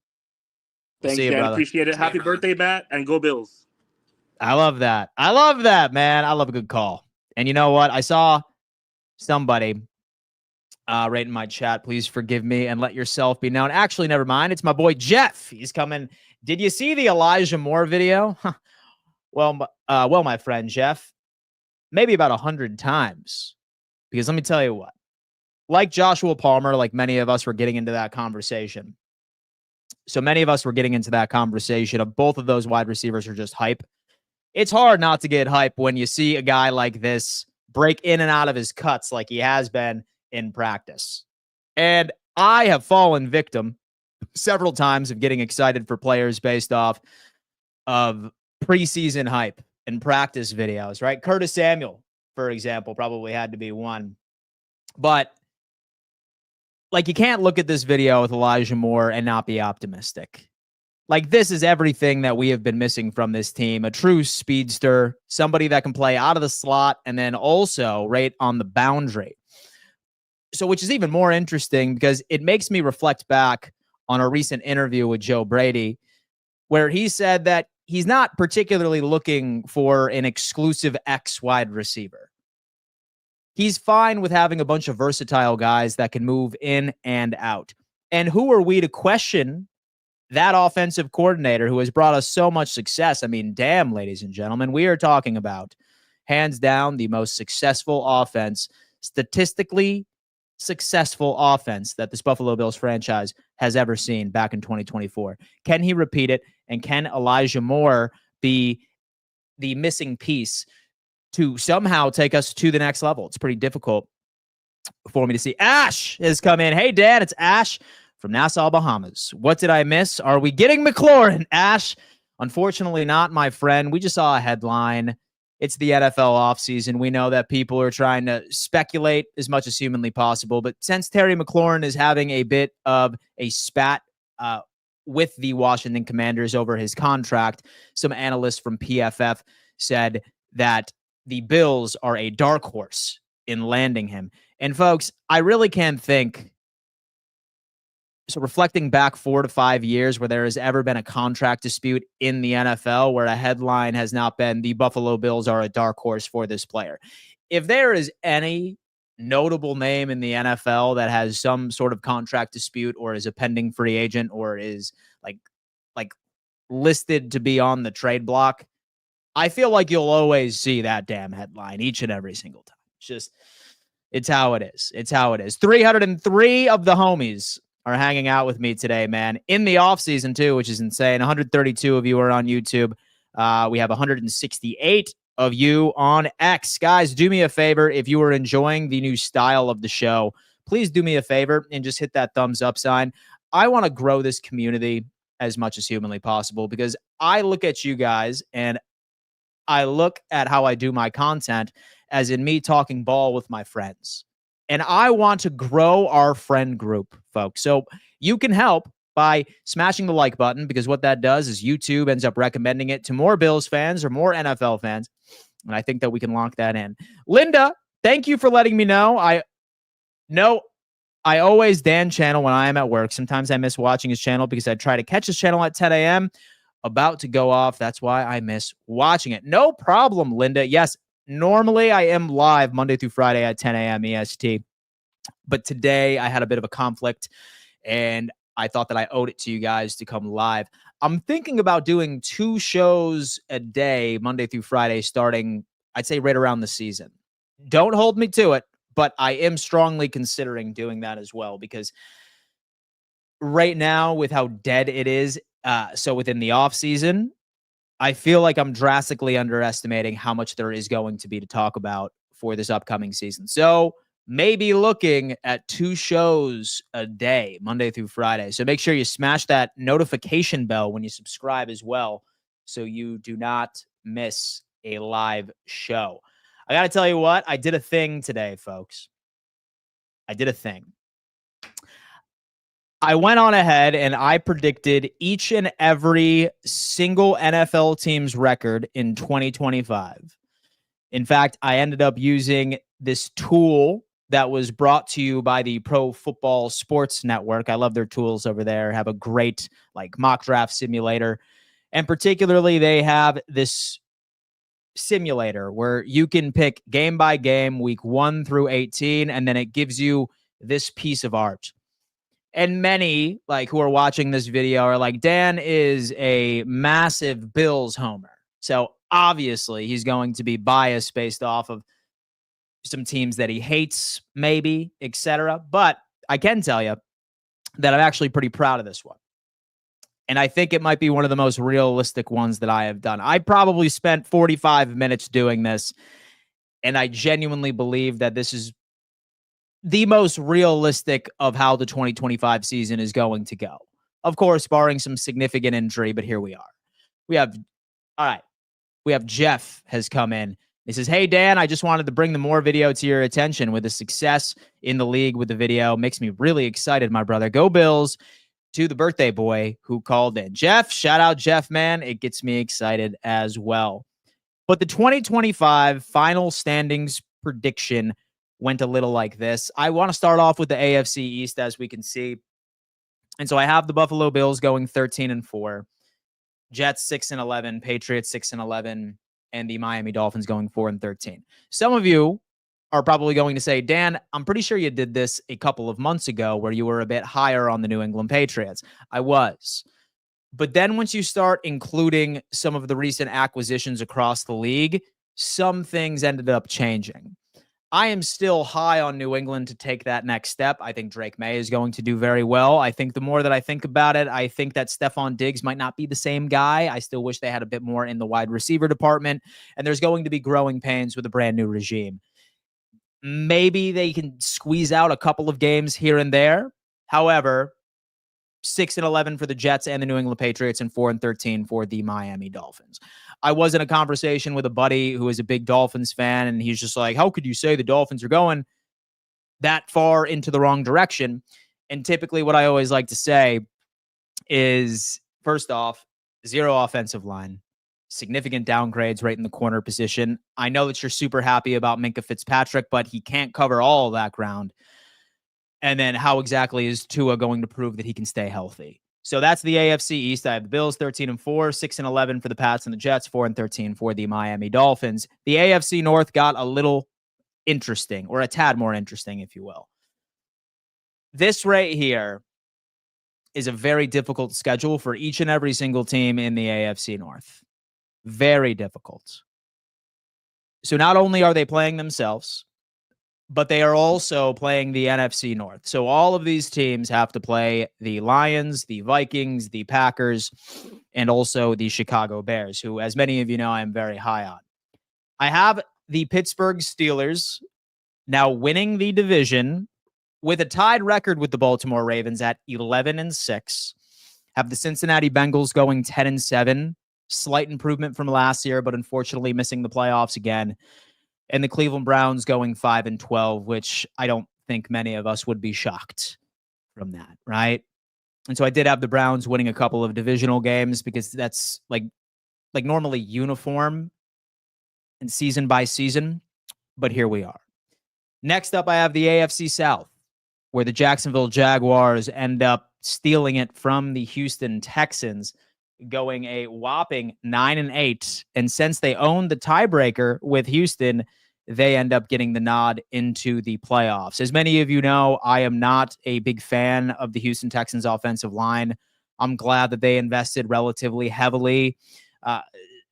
Thanks, man. Appreciate it. Happy birthday, Matt, and go Bills. I love that. I love that, man. I love a good call. And you know what? I saw somebody right in my chat. Please forgive me and let yourself be known. Actually, never mind. It's my boy Jeff. He's coming. Did you see the Elijah Moore video? Well, my friend Jeff, maybe about 100 times. Because let me tell you what. Like Joshua Palmer, like many of us were getting into that conversation. So many of us were getting into that conversation of both of those wide receivers are just hype. It's hard not to get hype when you see a guy like this break in and out of his cuts like he has been in practice. And I have fallen victim several times of getting excited for players based off of preseason hype and practice videos, right? Curtis Samuel, for example, probably had to be one. But like, you can't look at this video with Elijah Moore and not be optimistic. Like, this is everything that we have been missing from this team. A true speedster, somebody that can play out of the slot and then also right on the boundary. So, which is even more interesting because it makes me reflect back on a recent interview with Joe Brady, where he said that he's not particularly looking for an exclusive X wide receiver. He's fine with having a bunch of versatile guys that can move in and out. And who are we to question that offensive coordinator who has brought us so much success? I mean, damn, ladies and gentlemen, we are talking about hands down the most successful offense, statistically successful offense that this Buffalo Bills franchise has ever seen back in 2024. Can he repeat it? And can Elijah Moore be the missing piece to somehow take us to the next level? It's pretty difficult for me to see. Ash has come in. Hey, Dad, it's Ash from Nassau, Bahamas. What did I miss? Are we getting McLaurin? Ash, unfortunately not, my friend. We just saw a headline. It's the NFL offseason. We know that people are trying to speculate as much as humanly possible. But since Terry McLaurin is having a bit of a spat with the Washington Commanders over his contract, some analysts from PFF said that the Bills are a dark horse in landing him. And folks, I really can't think. So reflecting back 4 to 5 years where there has ever been a contract dispute in the NFL where a headline has not been the Buffalo Bills are a dark horse for this player. If there is any notable name in the NFL that has some sort of contract dispute or is a pending free agent or is like listed to be on the trade block, I feel like you'll always see that damn headline each and every single time. It's how it is. It's how it is. 303 of the homies are hanging out with me today, man, in the offseason too, which is insane. 132 of you are on YouTube. We have 168 of you on X. Guys, do me a favor. If you are enjoying the new style of the show, please do me a favor and just hit that thumbs up sign. I want to grow this community as much as humanly possible because I look at you guys and I look at how I do my content as in me talking ball with my friends. And I want to grow our friend group, folks. So you can help by smashing the like button because what that does is YouTube ends up recommending it to more Bills fans or more NFL fans. And I think that we can lock that in. Linda, thank you for letting me know. I always Dan channel when I am at work. Sometimes I miss watching his channel because I try to catch his channel at 10 a.m. About to go off. That's why I miss watching it. No problem, Linda. Yes, normally I am live Monday through Friday at 10 a.m. EST. But today I had a bit of a conflict and I thought that I owed it to you guys to come live. I'm thinking about doing 2 shows a day, Monday through Friday, starting, I'd say, right around the season. Don't hold me to it, but I am strongly considering doing that as well, because right now, with how dead it is, so within the off season, I feel like I'm drastically underestimating how much there is going to be to talk about for this upcoming season. So maybe looking at 2 shows a day, Monday through Friday. So make sure you smash that notification bell when you subscribe as well, so you do not miss a live show. I got to tell you what, I did a thing today, folks. I did a thing. I went on ahead and I predicted each and every single NFL team's record in 2025. In fact, I ended up using this tool that was brought to you by the Pro Football Sports Network. I love their tools over there. Have a great mock draft simulator. And particularly, they have this simulator where you can pick game by game, week 1 through 18, and then it gives you this piece of art. And many who are watching this video are like, Dan is a massive Bills homer. So obviously he's going to be biased based off of some teams that he hates, maybe, etc. But I can tell you that I'm actually pretty proud of this one. And I think it might be one of the most realistic ones that I have done. I probably spent 45 minutes doing this, and I genuinely believe that this is the most realistic of how the 2025 season is going to go. Of course, barring some significant injury, but here we are. We have Jeff has come in. He says, hey, Dan, I just wanted to bring the more video to your attention with the success in the league with the video. Makes me really excited, my brother. Go Bills, to the birthday boy who called in. Jeff, shout out Jeff, man. It gets me excited as well. But the 2025 final standings prediction went a little like this. I want to start off with the AFC East, as we can see. And so I have the Buffalo Bills going 13-4, Jets 6-11, Patriots 6-11, and the Miami Dolphins going 4-13. Some of you are probably going to say, Dan, I'm pretty sure you did this a couple of months ago where you were a bit higher on the New England Patriots. I was. But then once you start including some of the recent acquisitions across the league, some things ended up changing. I am still high on New England to take that next step. I think Drake May is going to do very well. I think the more that I think about it, I think that Stephon Diggs might not be the same guy. I still wish they had a bit more in the wide receiver department, and there's going to be growing pains with a brand new regime. Maybe they can squeeze out a couple of games here and there. However, 6-11 for the Jets and the New England Patriots, and 4-13 for the Miami Dolphins. I was in a conversation with a buddy who is a big Dolphins fan, and he's just like, how could you say the Dolphins are going that far into the wrong direction? And typically what I always like to say is, first off, 0 offensive line, significant downgrades right in the corner position. I know that you're super happy about Minkah Fitzpatrick, but he can't cover all of that ground. And then how exactly is Tua going to prove that he can stay healthy? So that's the AFC East. I have the Bills 13-4, 6-11 for the Pats and the Jets, 4-13 for the Miami Dolphins. The AFC North got a little interesting, or a tad more interesting, if you will. This right here is a very difficult schedule for each and every single team in the AFC North. Very difficult. So not only are they playing themselves, but they are also playing the NFC North. So all of these teams have to play the Lions, the Vikings, the Packers, and also the Chicago Bears, who, as many of you know, I am very high on. I have the Pittsburgh Steelers now winning the division with a tied record with the Baltimore Ravens at 11-6. Have the Cincinnati Bengals going 10-7. Slight improvement from last year, but unfortunately missing the playoffs again. And the Cleveland Browns going 5-12, which I don't think many of us would be shocked from that, right? And so I did have the Browns winning a couple of divisional games because that's like normally uniform and season by season, but here we are. Next up, I have the AFC South, where the Jacksonville Jaguars end up stealing it from the Houston Texans, going a whopping 9-8. And since they owned the tiebreaker with Houston, they end up getting the nod into the playoffs. As many of you know, I am not a big fan of the Houston Texans offensive line. I'm glad that they invested relatively heavily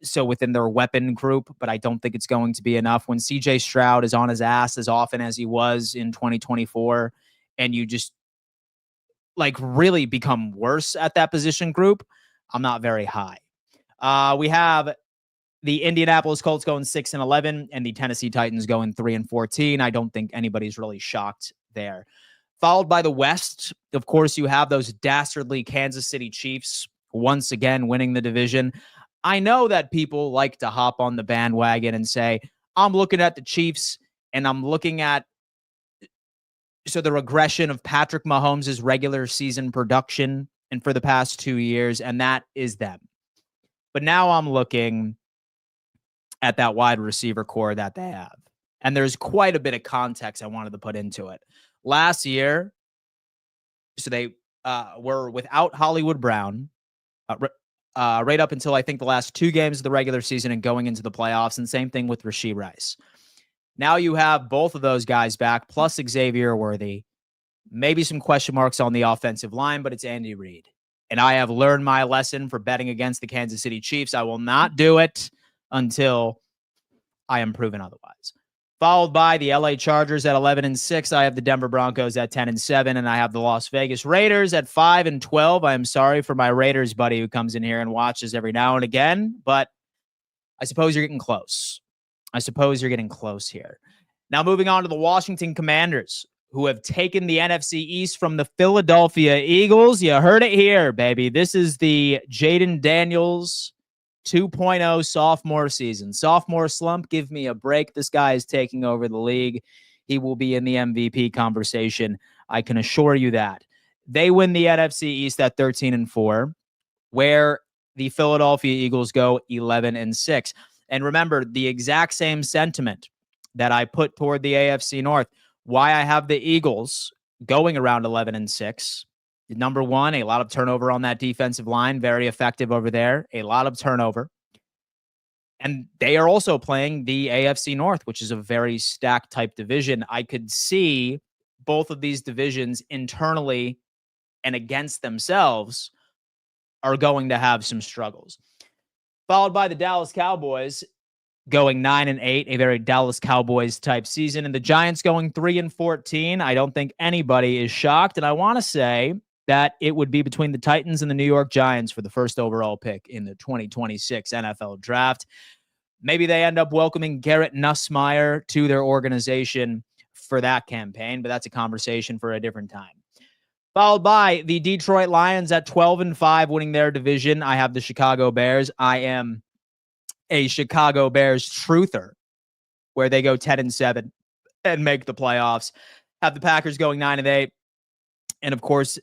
so within their weapon group, but I don't think it's going to be enough. When CJ Stroud is on his ass as often as he was in 2024, and you just like really become worse at that position group, I'm not very high. We have the Indianapolis Colts going 6-11 and the Tennessee Titans going 3-14. I don't think anybody's really shocked there. Followed by the West, of course, you have those dastardly Kansas City Chiefs once again winning the division. I know that people like to hop on the bandwagon and say, I'm looking at the Chiefs and I'm looking at the regression of Patrick Mahomes' regular season production and for the past 2 years, and that is them. But now I'm looking at that wide receiver core that they have. And there's quite a bit of context I wanted to put into it. Last year, so they were without Hollywood Brown right up until I think the last 2 games of the regular season and going into the playoffs, and same thing with Rashee Rice. Now you have both of those guys back, plus Xavier Worthy. Maybe some question marks on the offensive line, but it's Andy Reid. And I have learned my lesson for betting against the Kansas City Chiefs. I will not do it until I am proven otherwise. Followed by the LA Chargers at 11-6. I have the Denver Broncos at 10-7, and I have the Las Vegas Raiders at 5-12. I am sorry for my Raiders buddy who comes in here and watches every now and again, but I suppose you're getting close. Here. Now moving on to the Washington Commanders, who have taken the NFC East from the Philadelphia Eagles. You heard it here, baby. This is the Jaden Daniels 2.0 sophomore season. Sophomore slump, give me a break. This guy is taking over the league. He will be in the MVP conversation. I can assure you that. They win the NFC East at 13-4, where the Philadelphia Eagles go 11-6. And remember, the exact same sentiment that I put toward the AFC North, why I have the Eagles going around 11-6. Number one, a lot of turnover on that defensive line. Very effective over there. A lot of turnover. And they are also playing the AFC North, which is a very stacked type division. I could see both of these divisions internally and against themselves are going to have some struggles. Followed by the Dallas Cowboys going 9-8, a very Dallas Cowboys type season. And the Giants going 3-14. I don't think anybody is shocked. And I want to say that it would be between the Titans and the New York Giants for the first overall pick in the 2026 NFL draft. Maybe they end up welcoming Garrett Nussmeier to their organization for that campaign, but that's a conversation for a different time. Followed by the Detroit Lions at 12-5, winning their division. I have the Chicago Bears. I am a Chicago Bears truther, where they go 10-7 and make the playoffs. Have the Packers going 9-8. And of course,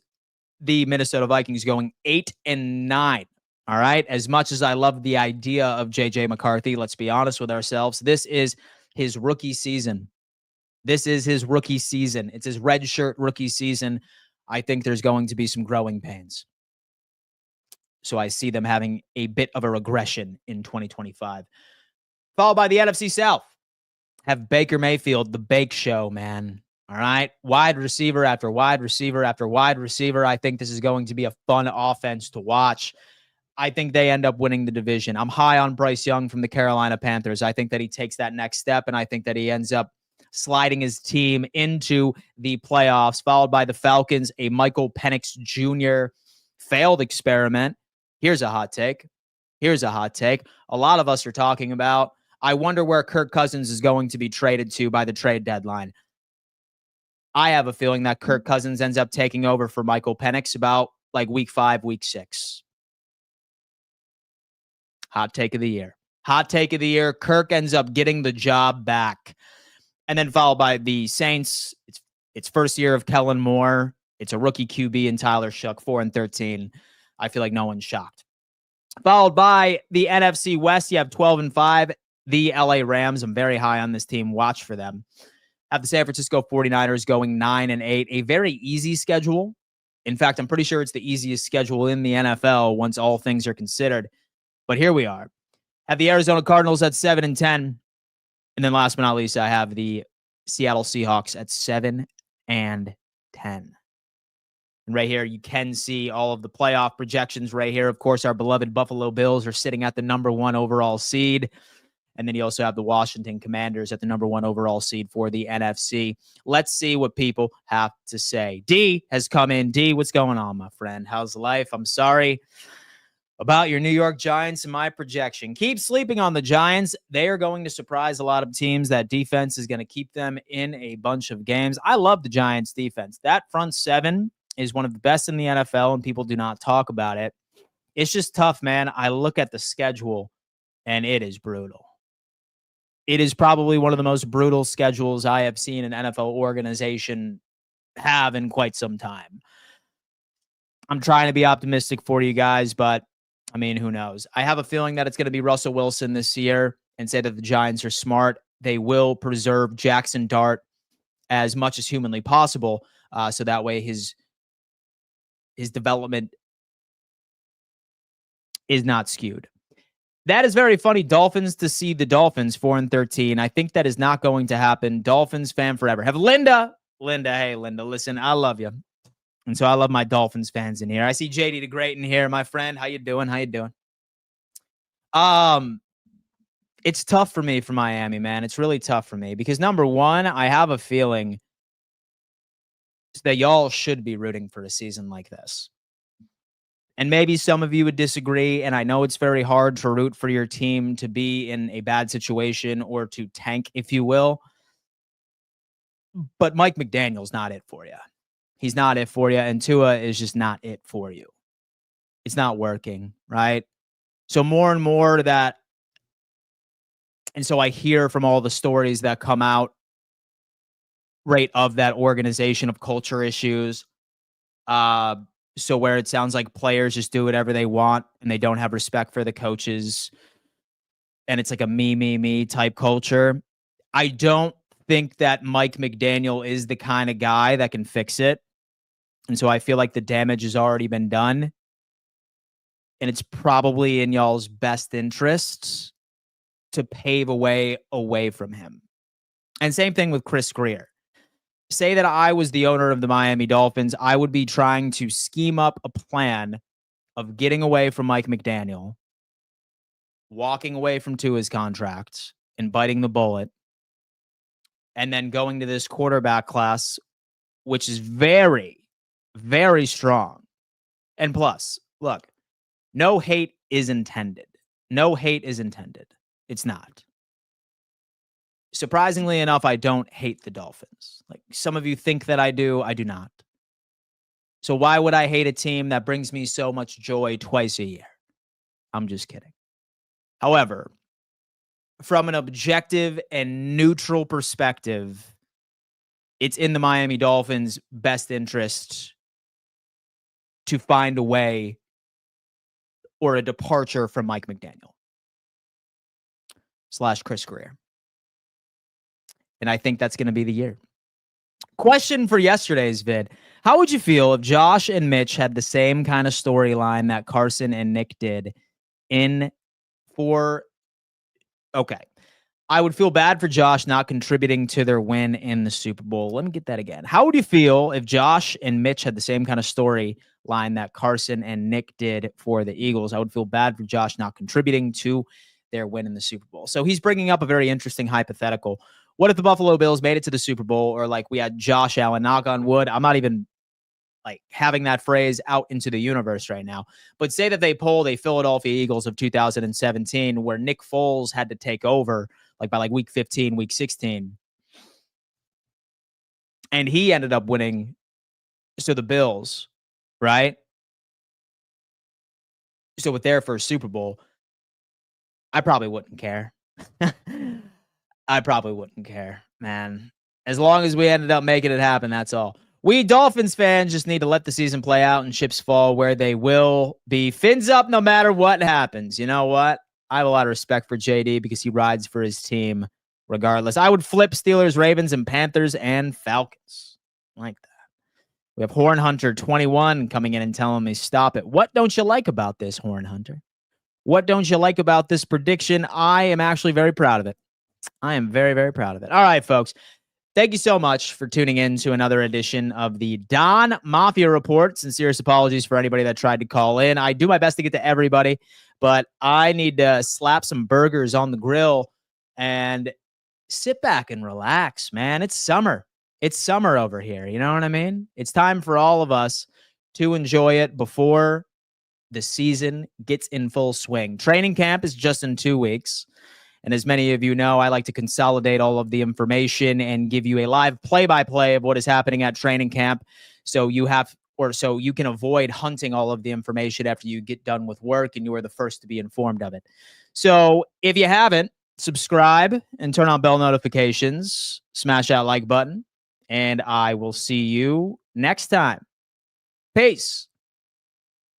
the Minnesota Vikings going 8-9. All right. As much as I love the idea of JJ McCarthy, let's be honest with ourselves. This is his rookie season. It's his red shirt rookie season. I think there's going to be some growing pains. So I see them having a bit of a regression in 2025. Followed by the NFC South. Have Baker Mayfield, the Bake Show, man. All right. Wide receiver after wide receiver after wide receiver. I think this is going to be a fun offense to watch. I think they end up winning the division. I'm high on Bryce Young from the Carolina Panthers. I think that he takes that next step, and I think that he ends up sliding his team into the playoffs, followed by the Falcons, a Michael Penix Jr. failed experiment. Here's a hot take. A lot of us are talking about, I wonder where Kirk Cousins is going to be traded to by the trade deadline. I have a feeling that Kirk Cousins ends up taking over for Michael Penix about like week 5, week 6. Hot take of the year. Kirk ends up getting the job back. And then followed by the Saints. It's first year of Kellen Moore. It's a rookie QB in Tyler Shough, 4-13. I feel like no one's shocked. Followed by the NFC West. You have 12-5. The LA Rams. I'm very high on this team. Watch for them. Have the San Francisco 49ers going 9-8. A very easy schedule. In fact, I'm pretty sure it's the easiest schedule in the NFL once all things are considered. But here we are. Have the Arizona Cardinals at 7-10. And then last but not least, I have the Seattle Seahawks at 7-10. And right here, you can see all of the playoff projections right here. Of course, our beloved Buffalo Bills are sitting at the number 1 overall seed. And then you also have the Washington Commanders at the number 1 overall seed for the NFC. Let's see what people have to say. D has come in. D, what's going on, my friend? How's life? I'm sorry about your New York Giants and my projection. Keep sleeping on the Giants. They are going to surprise a lot of teams. That defense is going to keep them in a bunch of games. I love the Giants defense. That front seven is one of the best in the NFL, and people do not talk about it. It's just tough, man. I look at the schedule, and it is brutal. It is probably one of the most brutal schedules I have seen an NFL organization have in quite some time. I'm trying to be optimistic for you guys, but I mean, who knows? I have a feeling that it's going to be Russell Wilson this year, and say that the Giants are smart. They will preserve Jackson Dart as much as humanly possible, so that way his development is not skewed. That is very funny. Dolphins to see the Dolphins 4-13. I think that is not going to happen. Dolphins fan forever. Have Linda. Hey, Linda, listen, I love you. And so I love my Dolphins fans in here. I see JD the Great in here, my friend. How you doing? It's tough for me for Miami, man. It's really tough for me because, number one, I have a feeling that y'all should be rooting for a season like this. And maybe some of you would disagree, and I know it's very hard to root for your team to be in a bad situation or to tank, if you will. But Mike McDaniel's not it for you. He's not it for you, and Tua is just not it for you. It's not working, right? So more and more that, and so I hear from all the stories that come out right of that organization of culture issues. So where it sounds like players just do whatever they want and they don't have respect for the coaches. And it's like a me type culture. I don't think that Mike McDaniel is the kind of guy that can fix it. And so I feel like the damage has already been done. And it's probably in y'all's best interests to pave a way away from him. And same thing with Chris Greer. Say that I was the owner of the Miami Dolphins, I would be trying to scheme up a plan of getting away from Mike McDaniel, walking away from Tua's contract and biting the bullet, and then going to this quarterback class, which is very, very strong. And plus, look, no hate is intended. It's not. Surprisingly enough, I don't hate the Dolphins. Like some of you think that I do not. So why would I hate a team that brings me so much joy twice a year? I'm just kidding. However, from an objective and neutral perspective, it's in the Miami Dolphins' best interest to find a way or a departure from Mike McDaniel / Chris Greer. And I think that's going to be the year. Question for yesterday's vid. How would you feel if Josh and Mitch had the same kind of storyline that Carson and Nick did okay. I would feel bad for Josh not contributing to their win in the Super Bowl. Let me get that again. How would you feel if Josh and Mitch had the same kind of storyline that Carson and Nick did for the Eagles? I would feel bad for Josh not contributing to their win in the Super Bowl. So he's bringing up a very interesting hypothetical. What if the Buffalo Bills made it to the Super Bowl, or like we had Josh Allen, knock on wood? I'm not even like having that phrase out into the universe right now. But say that they pulled a Philadelphia Eagles of 2017 where Nick Foles had to take over like by like week 15, week 16. And he ended up winning. So the Bills, right? So with their first Super Bowl, I probably wouldn't care. I probably wouldn't care, man. As long as we ended up making it happen, that's all. We Dolphins fans just need to let the season play out and chips fall where they will be. Fins up no matter what happens. You know what? I have a lot of respect for JD because he rides for his team regardless. I would flip Steelers, Ravens, and Panthers and Falcons. Like that. We have Horn Hunter 21 coming in and telling me, stop it. What don't you like about this, Horn Hunter? What don't you like about this prediction? I am actually very proud of it. I am very, very proud of it. All right, folks. Thank you so much for tuning in to another edition of the Don Mafia Report. Sincerest apologies for anybody that tried to call in. I do my best to get to everybody, but I need to slap some burgers on the grill and sit back and relax, man. It's summer. It's summer over here. You know what I mean? It's time for all of us to enjoy it before the season gets in full swing. Training camp is just in 2 weeks. And as many of you know, I like to consolidate all of the information and give you a live play-by-play of what is happening at training camp. So you can avoid hunting all of the information after you get done with work and you are the first to be informed of it. So if you haven't, subscribe and turn on bell notifications, smash that like button, and I will see you next time. Peace.